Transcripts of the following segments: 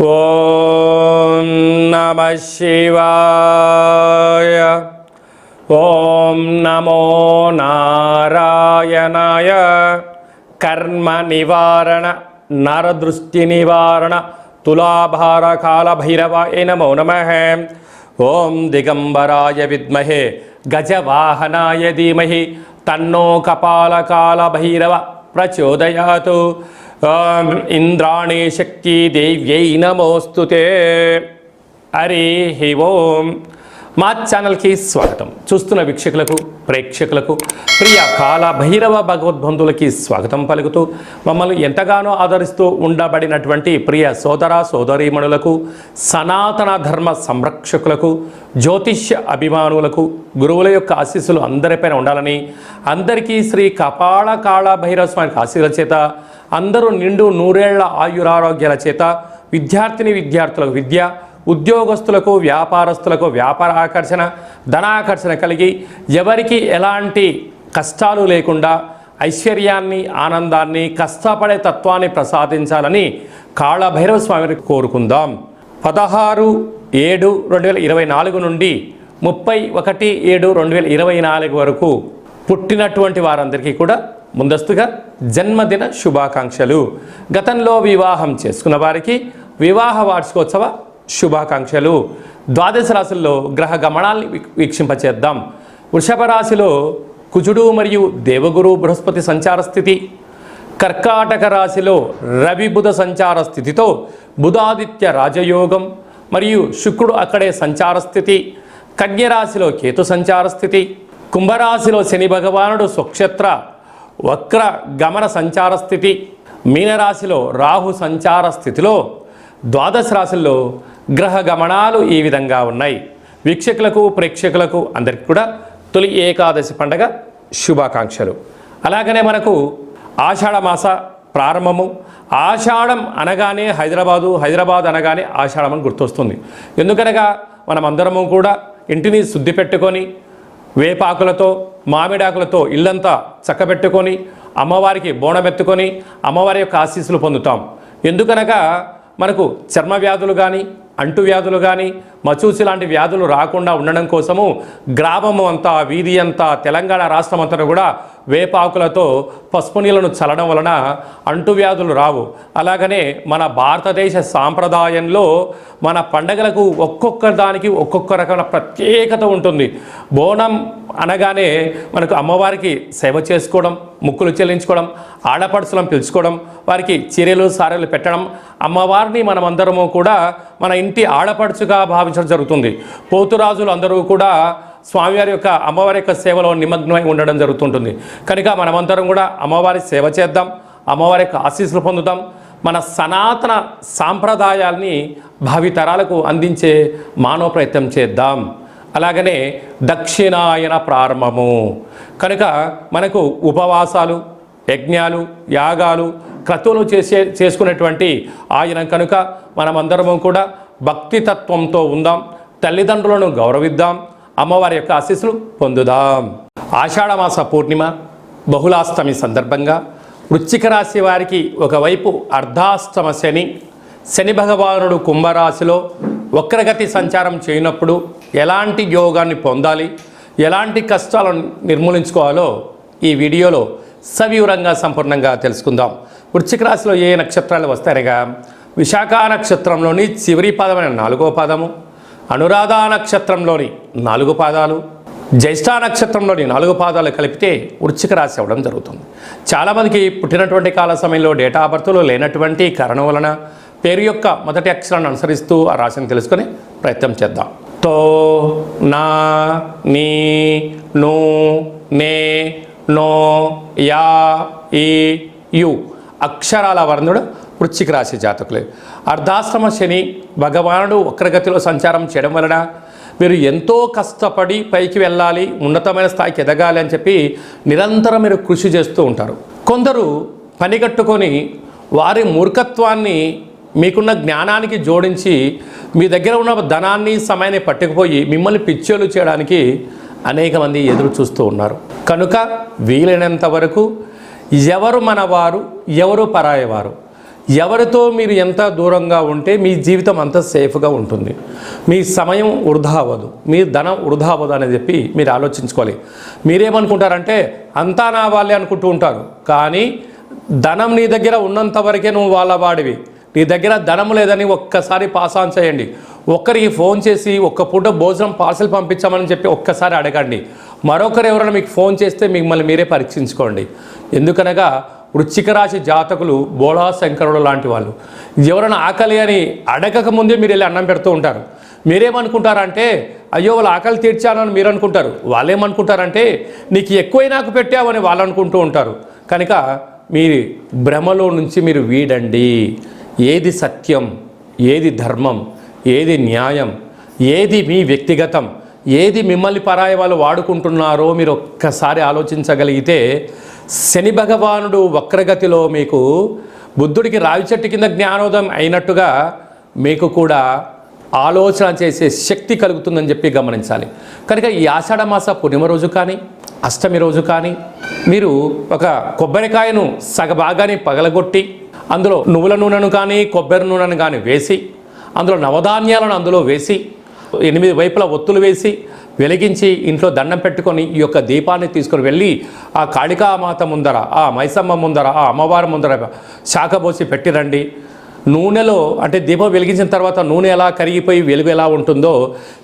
ఓం నమః శివాయ. ఓం నమో నారాయణాయ. కర్మ నివారణ నరదృష్టి నివారణ తులాభార కాల భైరవాయ నమో నమః. ఓం దిగంబరాయ విద్మహే గజవాహనాయ ధీమహి తన్నో కపాలకాల భైరవ ప్రచోదయాతు. ఓం ఇంద్రాణి శక్తి దేవ్యై నమోస్తుతే. హరి ఓం. మా ఛానల్కి స్వాగతం. చూస్తున్న వీక్షకులకు ప్రేక్షకులకు ప్రియ కాల భైరవ భగవద్బంధువులకి స్వాగతం పలుకుతూ మమ్మల్ని ఎంతగానో ఆదరిస్తూ ఉండబడినటువంటి ప్రియ సోదర సోదరీమణులకు, సనాతన ధర్మ సంరక్షకులకు, జ్యోతిష్య అభిమానులకు గురువుల యొక్క ఆశీస్సులు అందరిపైన ఉండాలని, అందరికీ శ్రీ కపాల కాళ భైరవ స్వామి ఆశీర్వాదాల చేత అందరూ నిండు నూరేళ్ల ఆయురారోగ్యాల చేత విద్యార్థులకు విద్య, ఉద్యోగస్తులకు వ్యాపారస్తులకు వ్యాపార ఆకర్షణ, ధనాకర్షణ కలిగి ఎవరికి ఎలాంటి కష్టాలు లేకుండా ఐశ్వర్యాన్ని, ఆనందాన్ని, కష్టపడే తత్వాన్ని ప్రసాదించాలని కాళభైరవ స్వామిని కోరుకుందాం. 16/7/2024 నుండి 31/7/2024 వరకు పుట్టినటువంటి వారందరికీ కూడా ముందస్తుగా జన్మదిన శుభాకాంక్షలు. గతంలో వివాహం చేసుకున్న వారికి వివాహ వార్షికోత్సవ శుభాకాంక్షలు. ద్వాదశ రాశుల్లో గ్రహ గమనాల్ని వీక్షింపచేద్దాం. వృషభ రాశిలో కుజుడు మరియు దేవగురు బృహస్పతి సంచార స్థితి. కర్కాటక రాశిలో రవి బుధ సంచార స్థితితో బుధాదిత్య రాజయోగం మరియు శుక్రుడు అక్కడే సంచార స్థితి. కన్యరాశిలో కేతు సంచార స్థితి. కుంభరాశిలో శని భగవానుడు స్వక్షేత్ర వక్ర గమన సంచార స్థితి. మీనరాశిలో రాహు సంచార స్థితిలో ద్వాదశ రాశుల్లో గ్రహ గమనాలు ఈ విధంగా ఉన్నాయి. వీక్షకులకు ప్రేక్షకులకు అందరికీ కూడా తొలి ఏకాదశి పండగ శుభాకాంక్షలు. అలాగనే మనకు ఆషాఢ మాస ప్రారంభము. ఆషాఢం అనగానే హైదరాబాద్ అనగానే ఆషాఢం అని గుర్తొస్తుంది. ఎందుకనగా మనమందరము కూడా ఇంటిని శుద్ధి పెట్టుకొని వేపాకులతో మామిడాకులతో ఇల్లంతా చక్కబెట్టుకొని అమ్మవారికి బోనమెత్తుకొని అమ్మవారి యొక్క ఆశీస్సులు పొందుతాం. ఎందుకనగా మనకు చర్మ వ్యాధులు కానీ, అంటు వ్యాధులు కానీ, మచూసి లాంటి వ్యాధులు రాకుండా ఉండడం కోసము గ్రామము అంతా, వీధి అంతా, తెలంగాణ రాష్ట్రం అంతా కూడా వేపాకులతో పసుపు నీళ్ళను చల్లడం వలన అంటు వ్యాధులు రావు. అలాగనే మన భారతదేశ సాంప్రదాయంలో మన పండగలకు ఒక్కొక్క దానికి ఒక్కొక్క రకమైన ప్రత్యేకత ఉంటుంది. బోనం అనగానే మనకు అమ్మవారికి సేవ చేసుకోవడం, ముక్కులు చెల్లించుకోవడం, ఆడపడుచులను పిలుచుకోవడం, వారికి చీరలు సారెలు పెట్టడం, అమ్మవారిని మనమందరము కూడా మన ఇంటి ఆడపడుచుగా భావించడం జరుగుతుంది. పోతురాజులు అందరూ కూడా స్వామివారి యొక్క అమ్మవారి యొక్క సేవలో నిమగ్నమై ఉండడం జరుగుతుంటుంది. కనుక మనమందరం కూడా అమ్మవారి సేవ చేద్దాం, అమ్మవారి యొక్క ఆశీస్సులు పొందుతాం. మన సనాతన సాంప్రదాయాల్ని భావితరాలకు అందించే మానవ ప్రయత్నం చేద్దాం. అలాగనే దక్షిణాయన ప్రారంభము కనుక మనకు ఉపవాసాలు, యజ్ఞాలు, యాగాలు, క్రతువులు చేసుకునేటువంటి ఆయన కనుక మనమందరము కూడా భక్తితత్వంతో ఉందాం, తల్లిదండ్రులను గౌరవిద్దాం, అమ్మవారి యొక్క ఆశీస్సులు పొందుదాం. ఆషాఢమాస పూర్ణిమ బహుళాష్టమి సందర్భంగా వృశ్చిక రాశి వారికి ఒకవైపు అర్ధాష్టమ శని భగవానుడు కుంభరాశిలో వక్రగతి సంచారం చేయనప్పుడు ఎలాంటి యోగాన్ని పొందాలి, ఎలాంటి కష్టాలను నిర్మూలించుకోవాలో ఈ వీడియోలో సవివరంగా సంపూర్ణంగా తెలుసుకుందాం. వృశ్చిక రాశిలో ఏ నక్షత్రాలు వస్తాయనగా విశాఖ నక్షత్రంలోని చివరి పాదమైన 4వ పాదము, అనురాధ నక్షత్రంలోని 4 పాదాలు, జ్యేష్ఠ నక్షత్రంలోని 4 పాదాలు కలిపితే వృశ్చిక రాశి అవ్వడం జరుగుతుంది. చాలామందికి పుట్టినటువంటి కాల సమయంలో డేటా ఆఫ్ బర్త్లో లేనటువంటి కారణం వలన పేరు యొక్క మొదటి అక్షరాన్ని అనుసరిస్తూ ఆ రాశిని తెలుసుకొని ప్రయత్నం చేద్దాం. తో, నా, నీ, ను, నే, నో, యా, ఈ, యు అక్షరాల వర్ణుడు వృశ్చిక రాశి జాతకులే. అర్ధాశ్రమ శని భగవానుడు వక్రగతిలో సంచారం చేయడం వలన మీరు ఎంతో కష్టపడి పైకి వెళ్ళాలి, ఉన్నతమైన స్థాయికి ఎదగాలి అని చెప్పి నిరంతరం మీరు కృషి చేస్తూ ఉంటారు. కొందరు పనిగట్టుకొని వారి మూర్ఖత్వాన్ని మీకున్న జ్ఞానానికి జోడించి మీ దగ్గర ఉన్న ధనాన్ని, సమయాన్ని పట్టుకుపోయి మిమ్మల్ని పిచ్చోలు చేయడానికి అనేక మంది ఎదురు చూస్తూ ఉన్నారు. కనుక వీలైనంత వరకు ఎవరు మనవారు, ఎవరు పరాయవారు, ఎవరితో మీరు ఎంత దూరంగా ఉంటే మీ జీవితం అంత సేఫ్గా ఉంటుంది, మీ సమయం వృధా అవ్వదు, మీ ధనం వృధా అవ్వదు అని చెప్పి మీరు ఆలోచించుకోవాలి. మీరేమనుకుంటారంటే అంతా నా వాళ్ళే అనుకుంటూ ఉంటారు, కానీ ధనం నీ దగ్గర ఉన్నంత వరకే నువ్వు వాళ్ళ వాడివి. నీ దగ్గర ధనం లేదని ఒక్కసారి పాస్ ఆన్ చేయండి. ఒక్కరికి ఫోన్ చేసి ఒక్క పూట భోజనం పార్సల్ పంపించామని చెప్పి ఒక్కసారి అడగండి. మరొకరు ఎవరైనా మీకు ఫోన్ చేస్తే మిమ్మల్ని మీరే పరీక్షించుకోండి. ఎందుకనగా వృశ్చిక రాశి జాతకులు బోళా శంకరుడు లాంటి వాళ్ళు. ఎవరైనా ఆకలి అని అడగక ముందే మీరు వెళ్ళి అన్నం పెడుతూ ఉంటారు. మీరేమనుకుంటారంటే అయ్యో వాళ్ళు ఆకలి తీర్చానని మీరు అనుకుంటారు. వాళ్ళేమనుకుంటారంటే నీకు ఎక్కువ నాకు పెట్టావని వాళ్ళు అనుకుంటూ ఉంటారు. కనుక మీ భ్రమలో నుంచి మీరు వీడండి. ఏది సత్యం, ఏది ధర్మం, ఏది న్యాయం, ఏది మీ వ్యక్తిగతం, ఏది మిమ్మల్ని పరాయి వాళ్ళు వాడుకుంటున్నారో మీరు ఒక్కసారి ఆలోచించగలిగితే శని భగవానుడు వక్రగతిలో మీకు బుద్ధుడికి రావి చెట్టు కింద జ్ఞానోదయం అయినట్టుగా మీకు కూడా ఆలోచన చేసే శక్తి కలుగుతుందని చెప్పి గమనించాలి. కనుక ఈ ఆషాఢ మాస పూర్ణిమ రోజు కానీ అష్టమి రోజు కానీ మీరు ఒక కొబ్బరికాయను సగభాగాన్ని పగలగొట్టి అందులో నువ్వుల నూనెను కానీ కొబ్బరి నూనెను కానీ వేసి అందులో నవధాన్యాలను అందులో వేసి 8 వైపుల ఒత్తులు వేసి వెలిగించి ఇంట్లో దండం పెట్టుకొని ఈ యొక్క దీపాన్ని తీసుకొని వెళ్ళి ఆ కాళికామాత ముందర, ఆ మైసమ్మ ముందర, ఆ అమ్మవారి ముందర శాఖబోసి పెట్టిరండి. నూనెలో అంటే దీపం వెలిగించిన తర్వాత నూనె ఎలా కరిగిపోయి వెలుగు ఎలా ఉంటుందో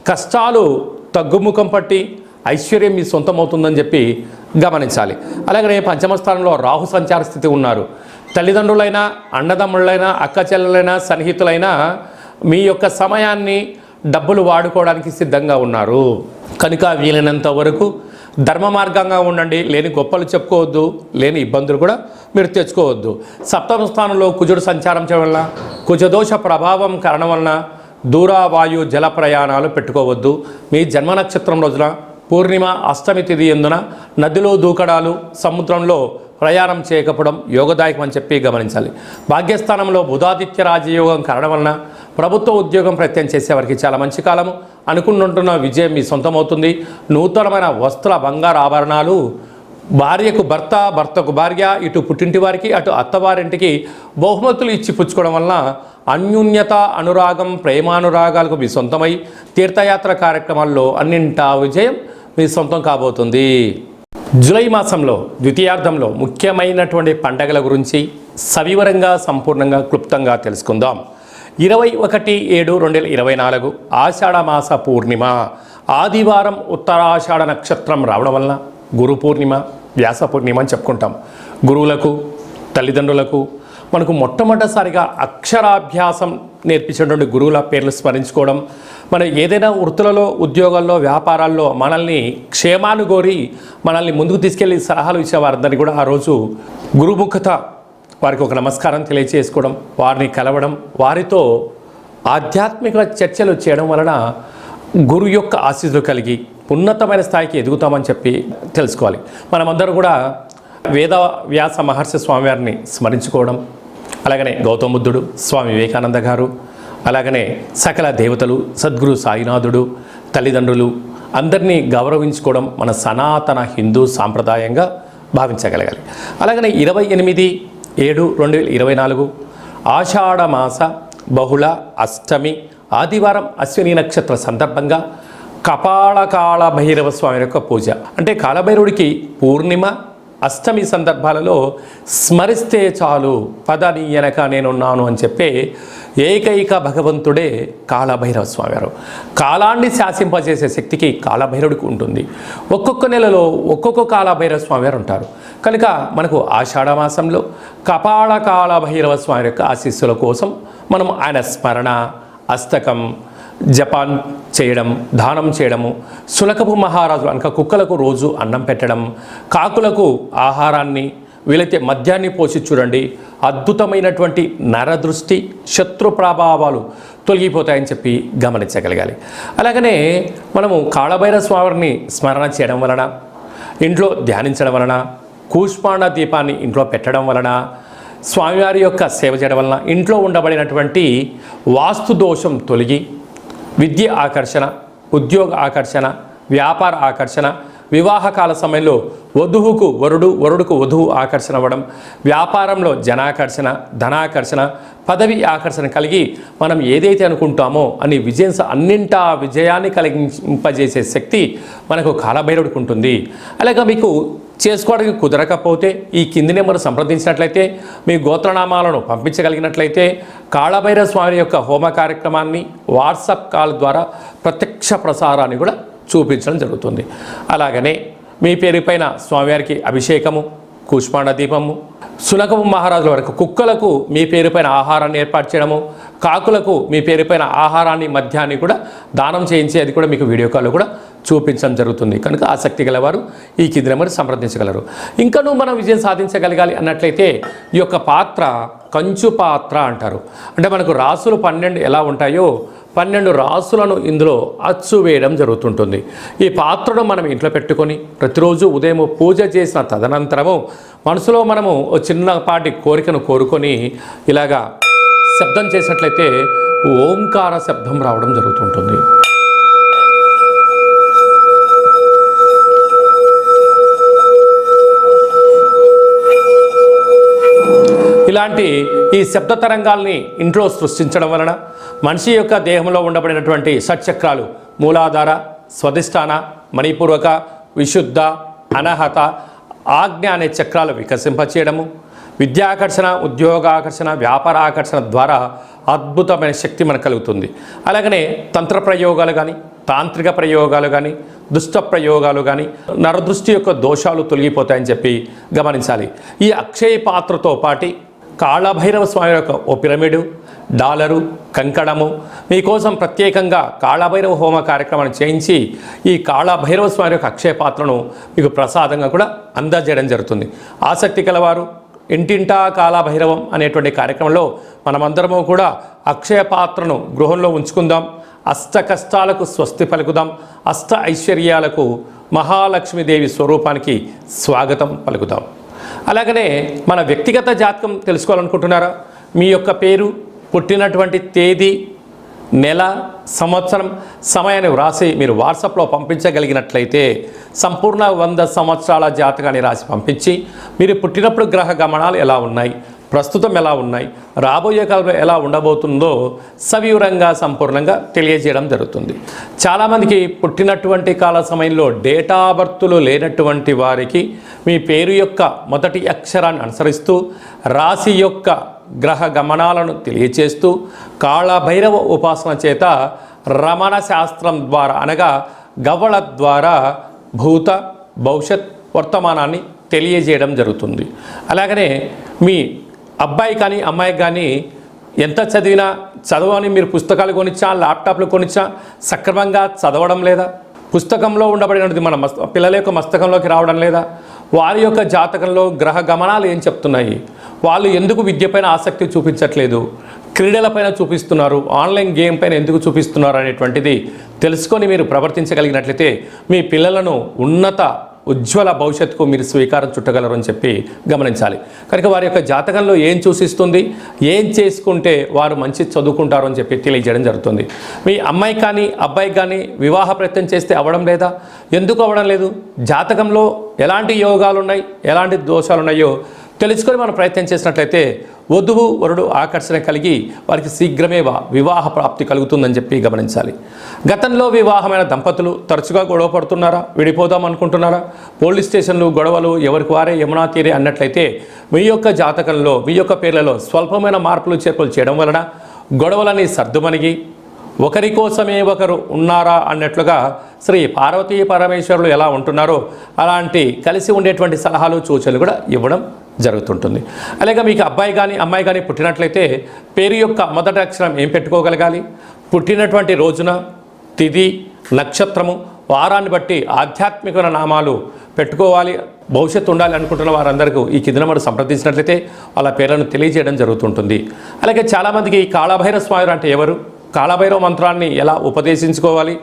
కష్టాలు తగ్గుముఖం పట్టి ఐశ్వర్యం మీ సొంతమవుతుందని చెప్పి గమనించాలి. అలాగనే పంచమ స్థానంలో రాహు సంచార స్థితి ఉన్నారు. తల్లిదండ్రులైనా, అన్నదమ్ముళ్ళైనా, అక్క చెల్లెలైనా, సన్నిహితులైనా మీ యొక్క సమయాన్ని డబ్బులు వాడుకోవడానికి సిద్ధంగా ఉన్నారు. కనుక వీలైనంత వరకు ధర్మ మార్గంగా ఉండండి. లేని గొప్పలు చెప్పుకోవద్దు, లేని ఇబ్బందులు కూడా మీరు తెచ్చుకోవద్దు. సప్తమ స్థానంలో కుజుడు సంచారం చేయడం వలన, కుజదోష ప్రభావం కారణం వలన దూర వాయు జల ప్రయాణాలు పెట్టుకోవద్దు. మీ జన్మ నక్షత్రం రోజున పూర్ణిమ అష్టమి తిథి ఎందున నదిలో దూకడాలు, సముద్రంలో ప్రయాణం చేయకపోవడం యోగదాయకం అని చెప్పి గమనించాలి. భాగ్యస్థానంలో బుధాదిత్య రాజయోగం కారణం వలన ప్రభుత్వ ఉద్యోగం ప్రయత్నం చేసేవారికి చాలా మంచి కాలము. అనుకుంటుంటున్న విజయం మీ సొంతమవుతుంది. నూతనమైన వస్త్ర బంగారు ఆభరణాలు, భార్యకు భర్త, భర్తకు భార్య, ఇటు పుట్టింటి వారికి అటు అత్తవారింటికి బహుమతులు ఇచ్చి పుచ్చుకోవడం వలన అన్యోన్యత, అనురాగం, ప్రేమానురాగాలకు మీ సొంతమై తీర్థయాత్ర కార్యక్రమాల్లో అన్నింటా విజయం మీ సొంతం కాబోతుంది. జూలై మాసంలో ద్వితీయార్థంలో ముఖ్యమైనటువంటి పండగల గురించి సవివరంగా, సంపూర్ణంగా, క్లుప్తంగా తెలుసుకుందాం. 21/7/2024 ఆషాఢ మాస పూర్ణిమ ఆదివారం ఉత్తరాషాఢ నక్షత్రం రావడం వలన గురు పూర్ణిమ, వ్యాస పూర్ణిమ అని చెప్పుకుంటాం. గురువులకు, తల్లిదండ్రులకు మనకు మొట్టమొదటిసారిగా అక్షరాభ్యాసం నేర్పించినటువంటి గురువుల పేర్లు స్మరించుకోవడం, మన ఏదైనా వృత్తులలో, ఉద్యోగాల్లో, వ్యాపారాల్లో మనల్ని క్షేమాన్ని కోరి మనల్ని ముందుకు తీసుకెళ్లి సలహాలు ఇచ్చే వారందరినీ కూడా ఆ రోజు గురుముఖత వారికి ఒక నమస్కారం తెలియచేసుకోవడం, వారిని కలవడం, వారితో ఆధ్యాత్మిక చర్చలు చేయడం వలన గురు యొక్క ఆశీస్సులు కలిగి ఉన్నతమైన స్థాయికి ఎదుగుతామని చెప్పి తెలుసుకోవాలి. మనమందరూ కూడా వేద వ్యాస మహర్షి స్వామివారిని స్మరించుకోవడం, అలాగనే గౌతమ బుద్ధుడు, స్వామి వివేకానంద గారు, అలాగనే సకల దేవతలు, సద్గురు సాయినాథుడు, తల్లిదండ్రులు అందరినీ గౌరవించుకోవడం మన సనాతన హిందూ సాంప్రదాయంగా భావించగలగాలి. అలాగనే 28/7/2024 ఆషాఢ మాస బహుళ అష్టమి ఆదివారం అశ్విని నక్షత్ర సందర్భంగా కపాళకాళ భైరవ స్వామి యొక్క పూజ. అంటే కాళభైరవుడికి పూర్ణిమ, అష్టమి సందర్భాలలో స్మరిస్తే చాలు, పదనీయనక నేనున్నాను అని చెప్పే ఏకైక భగవంతుడే కాళభైరవ స్వామివారు. కాలాన్ని శాసింపజేసే శక్తికి కాళభైరవుడికి ఉంటుంది. ఒక్కొక్క నెలలో ఒక్కొక్క కాళభైరవ స్వామివారు ఉంటారు. కనుక మనకు ఆషాఢ మాసంలో కపాళకాళ భైరవ స్వామి యొక్క ఆశీస్సుల కోసం మనం ఆయన స్మరణ, అష్టకం, జపాన్ చేయడం, దానం చేయడము, శునకపు మహారాజు అనక కుక్కలకు రోజు అన్నం పెట్టడం, కాకులకు ఆహారాన్ని, వీలైతే మద్యాన్ని పోసి చూడండి. అద్భుతమైనటువంటి నరదృష్టి, శత్రు ప్రభావాలు తొలగిపోతాయని చెప్పి గమనించగలగాలి. అలాగనే మనము కాళభైరవ స్వామిని స్మరణ చేయడం వలన, ఇంట్లో ధ్యానించడం వలన, కూష్మాండ దీపాన్ని ఇంట్లో పెట్టడం వలన, స్వామివారి యొక్క సేవ చేయడం వలన ఇంట్లో ఉండబడినటువంటి వాస్తు దోషం తొలగి విద్య ఆకర్షణ, ఉద్యోగ ఆకర్షణ, వ్యాపార ఆకర్షణ, వివాహకాల సమయంలో వధువుకు వరుడు, వరుడుకు వధువు ఆకర్షణ అవ్వడం, వ్యాపారంలో జనాకర్షణ, ధనాకర్షణ, పదవి ఆకర్షణ కలిగి మనం ఏదైతే అనుకుంటామో అని అన్నింటా విజయాన్ని కలిగింపజేసే శక్తి మనకు కాలభైరవుడికి ఉంటుంది. అలాగే మీకు చేసుకోవడానికి కుదరకపోతే ఈ కింది నెంబర్ సంప్రదించినట్లయితే మీ గోత్రనామాలను పంపించగలిగినట్లయితే కాళభైరవ స్వామి యొక్క హోమ కార్యక్రమాన్ని వాట్సాప్ కాల్ ద్వారా ప్రత్యక్ష ప్రసారాన్ని కూడా చూపించడం జరుగుతుంది. అలాగనే మీ పేరు పైన స్వామివారికి అభిషేకము, కూష్మాండ దీపము, సునకము మహారాజుల వరకు కుక్కలకు మీ పేరుపైన ఆహారాన్ని ఏర్పాటు చేయడము, కాకులకు మీ పేరుపైన ఆహారాన్ని మద్యాన్ని కూడా దానం చేయించేది కూడా మీకు వీడియో కాల్లో కూడా చూపించడం జరుగుతుంది. కనుక ఆసక్తి గలవారు ఈ కింది నెంబర్ సంప్రదించగలరు. ఇంకనూ మనం విజయం సాధించగలగాలి అన్నట్లయితే ఈ యొక్క పాత్ర కంచు పాత్ర అంటారు. అంటే మనకు రాసులు 12 ఎలా ఉంటాయో 12 రాసులను ఇందులో అచ్చు వేయడం జరుగుతుంటుంది. ఈ పాత్రను మనం ఇంట్లో పెట్టుకొని ప్రతిరోజు ఉదయం పూజ చేసిన తదనంతరము మనసులో మనము ఒక చిన్నపాటి కోరికను కోరుకొని ఇలాగా శబ్దం చేసినట్లయితే ఓంకార శబ్దం రావడం జరుగుతుంటుంది. ఇలాంటి ఈ శబ్ద తరంగాల్ని ఇంట్లో సృష్టించడం వలన మనిషి యొక్క దేహంలో ఉండబడినటువంటి షట్చక్రాలు మూలాధార, స్వధిష్టాన, మణిపూర్వక, విశుద్ధ, అనహత, ఆజ్ఞ అనే చక్రాలు వికసింపచేయడము, విద్యాకర్షణ, ఉద్యోగాకర్షణ, వ్యాపార ఆకర్షణ ద్వారా అద్భుతమైన శక్తి మనకు కలుగుతుంది. అలాగనే తంత్ర ప్రయోగాలు కానీ, తాంత్రిక ప్రయోగాలు కానీ, దుష్ట ప్రయోగాలు కానీ, నరదృష్టి యొక్క దోషాలు తొలగిపోతాయని చెప్పి గమనించాలి. ఈ అక్షయ పాత్రతో పాటు కాళభైరవ స్వామి యొక్క ఓ పిరమిడు, డాలరు, కంకణము మీకోసం ప్రత్యేకంగా కాళభైరవ హోమ కార్యక్రమాన్ని చేయించి ఈ కాళభైరవ స్వామి యొక్క అక్షయ పాత్రను మీకు ప్రసాదంగా కూడా అందజేయడం జరుగుతుంది. ఆసక్తి కలవారు ఇంటింటా కాళభైరవం అనేటువంటి కార్యక్రమంలో మనమందరము కూడా అక్షయ పాత్రను గృహంలో ఉంచుకుందాం. అష్ట కష్టాలకు స్వస్తి పలుకుదాం. అష్ట ఐశ్వర్యాలకు మహాలక్ష్మీదేవి స్వరూపానికి స్వాగతం పలుకుదాం. అలాగనే మన వ్యక్తిగత జాతకం తెలుసుకోవాలనుకుంటున్నారా? మీ యొక్క పేరు, పుట్టినటువంటి తేదీ, నెల, సంవత్సరం, సమయాన్ని వ్రాసి మీరు వాట్సాప్లో పంపించగలిగినట్లయితే సంపూర్ణ 100 సంవత్సరాల జాతకాన్ని రాసి పంపించి మీరు పుట్టినప్పుడు గ్రహ గమనాలు ఎలా ఉన్నాయి, ప్రస్తుతం ఎలా ఉన్నాయి, రాబోయే కాలంలో ఎలా ఉండబోతుందో సవివరంగా సంపూర్ణంగా తెలియజేయడం జరుగుతుంది. చాలామందికి పుట్టినటువంటి కాల సమయంలో డేటా బర్తులు లేనటువంటి వారికి మీ పేరు యొక్క మొదటి అక్షరాన్ని అనుసరిస్తూ రాశి యొక్క గ్రహ గమనాలను తెలియచేస్తూ కాళభైరవ ఉపాసన చేత రమణ శాస్త్రం ద్వారా అనగా గవ్వళ ద్వారా భూత, భవిష్యత్, వర్తమానాన్ని తెలియజేయడం జరుగుతుంది. అలాగనే మీ అబ్బాయి కానీ అమ్మాయికి కానీ ఎంత చదివినా చదవని మీరు పుస్తకాలు కొనిచ్చా, ల్యాప్టాప్లు కొనిచ్చా సక్రమంగా చదవడం లేదా? పుస్తకంలో ఉండబడినది మన పిల్లల యొక్క మస్తకంలోకి రావడం లేదా? వారి యొక్క జాతకంలో గ్రహ గమనాలు ఏం చెప్తున్నాయి? వాళ్ళు ఎందుకు విద్యపైన ఆసక్తి చూపించట్లేదు, క్రీడలపైన చూపిస్తున్నారు, ఆన్లైన్ గేమ్ పైన ఎందుకు చూపిస్తున్నారు అనేటువంటిది తెలుసుకొని మీరు ప్రవర్తించగలిగినట్లయితే మీ పిల్లలను ఉన్నత ఉజ్వల భవిష్యత్తుకు మీరు స్వీకారం చుట్టగలరు అని చెప్పి గమనించాలి. కనుక వారి యొక్క జాతకంలో ఏం సూచిస్తుంది, ఏం చేసుకుంటే వారు మంచి చదువుకుంటారు అని చెప్పి తెలియజేయడం జరుగుతుంది. మీ అమ్మాయి కానీ అబ్బాయి కానీ వివాహ ప్రయత్నం చేస్తే అవ్వడం లేదా? ఎందుకు అవ్వడం లేదు? జాతకంలో ఎలాంటి యోగాలు ఉన్నాయి, ఎలాంటి దోషాలు ఉన్నాయో తెలుసుకొని మనం ప్రయత్నం చేసినట్లయితే వధువు వరుడు ఆకర్షణ కలిగి వారికి శీఘ్రమే వివాహ ప్రాప్తి కలుగుతుందని చెప్పి గమనించాలి. గతంలో వివాహమైన దంపతులు తరచుగా గొడవ పడుతున్నారా, విడిపోదాం అనుకుంటున్నారా? పోలీస్ స్టేషన్లు, గొడవలు ఎవరికి వారే యమునా తీరే అన్నట్లయితే మీ యొక్క జాతకంలో మీ యొక్క పేర్లలో స్వల్పమైన మార్పులు చేర్పులు చేయడం వలన గొడవలని సర్దుమణిగి ఒకరి కోసమే ఒకరు ఉన్నారా అన్నట్లుగా శ్రీ పార్వతీ పరమేశ్వరులు ఎలా ఉంటున్నారో అలాంటి కలిసి ఉండేటువంటి సలహాలు, సూచనలు కూడా ఇవ్వడం జరుగుతుంటుంది. అలాగే మీకు అబ్బాయి కానీ అమ్మాయి కానీ పుట్టినట్లయితే పేరు యొక్క మొదటి అక్షరం ఏం పెట్టుకోగలగాలి? పుట్టినటువంటి రోజున, తిథి, నక్షత్రము, వారాన్ని బట్టి ఆధ్యాత్మిక నామాలు పెట్టుకోవాలి. భవిష్యత్తు ఉండాలి అనుకుంటున్న వారందరికీ ఈ కింద నెంబర్ సంప్రదించినట్లయితే వాళ్ళ పేర్లను తెలియజేయడం జరుగుతుంటుంది. అలాగే చాలామందికి కాళభైరవ స్వామి అంటే ఎవరు, కాళభైరవ మంత్రాన్ని ఎలా ఉపదేశించుకోవాలి,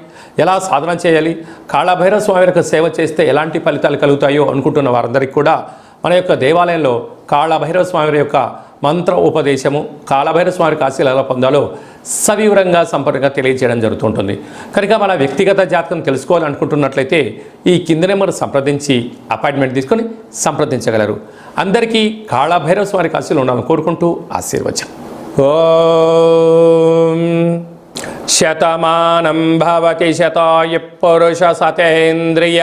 ఎలా సాధన చేయాలి, కాళభైరవ స్వామి యొక్క సేవ చేస్తే ఎలాంటి ఫలితాలు కలుగుతాయో అనుకుంటున్న వారందరికీ కూడా మన యొక్క దేవాలయంలో కాళభైరవ స్వామి యొక్క మంత్ర ఉపదేశము కాలభైరవ స్వామి ఆశీస్సులు ఎలా పొందాలో సవివరంగా సంపూర్ణంగా తెలియజేయడం జరుగుతుంటుంది. కనుక మన వ్యక్తిగత జాతకం తెలుసుకోవాలనుకుంటున్నట్లయితే ఈ కింద నెంబర్ సంప్రదించి అపాయింట్మెంట్ తీసుకొని సంప్రదించగలరు. అందరికీ కాళభైరవ స్వామి ఆశీస్సులు ఉండాలని కోరుకుంటూ ఆశీర్వచనం. ఓం శతమానం భవతి శతాయు పురుష సతేంద్రియ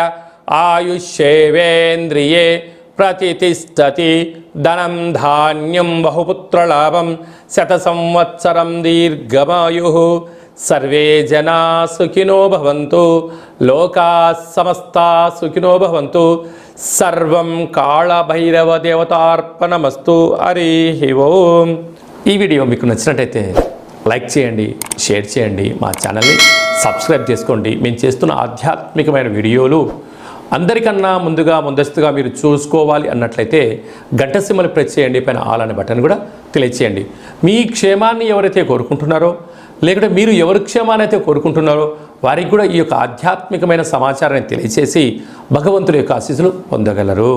ఆయుష్యేవేంద్రియే ప్రతిష్టతి ధనం ధాన్యం బహుపుత్రలాభం శత సంవత్సరం దీర్ఘమాయు. సర్వే జనా సుఖినో భవంతు లోకా సమస్తా సుఖినో భవంతు. సర్వం కాళభైరవ దేవతార్పణమస్తు. హరి ఓం. ఈ వీడియో మీకు నచ్చినట్టయితే లైక్ చేయండి, షేర్ చేయండి, మా ఛానల్ని సబ్స్క్రైబ్ చేసుకోండి. మేము చేస్తున్న ఆధ్యాత్మికమైన వీడియోలు అందరికన్నా ముందస్తుగా మీరు చూసుకోవాలి అన్నట్లయితే గంట సింబల్ ప్రెస్ చేయండి, పైన ఆల్ అనే బటన్ కూడా తెలియచేయండి. మీ క్షేమాన్ని ఎవరైతే కోరుకుంటున్నారో లేకుంటే మీరు ఎవరి క్షేమాన్ని అయితే కోరుకుంటున్నారో వారికి కూడా ఈ యొక్క ఆధ్యాత్మికమైన సమాచారాన్ని తెలియచేసి భగవంతుడి యొక్క ఆశీస్సులు పొందగలరు.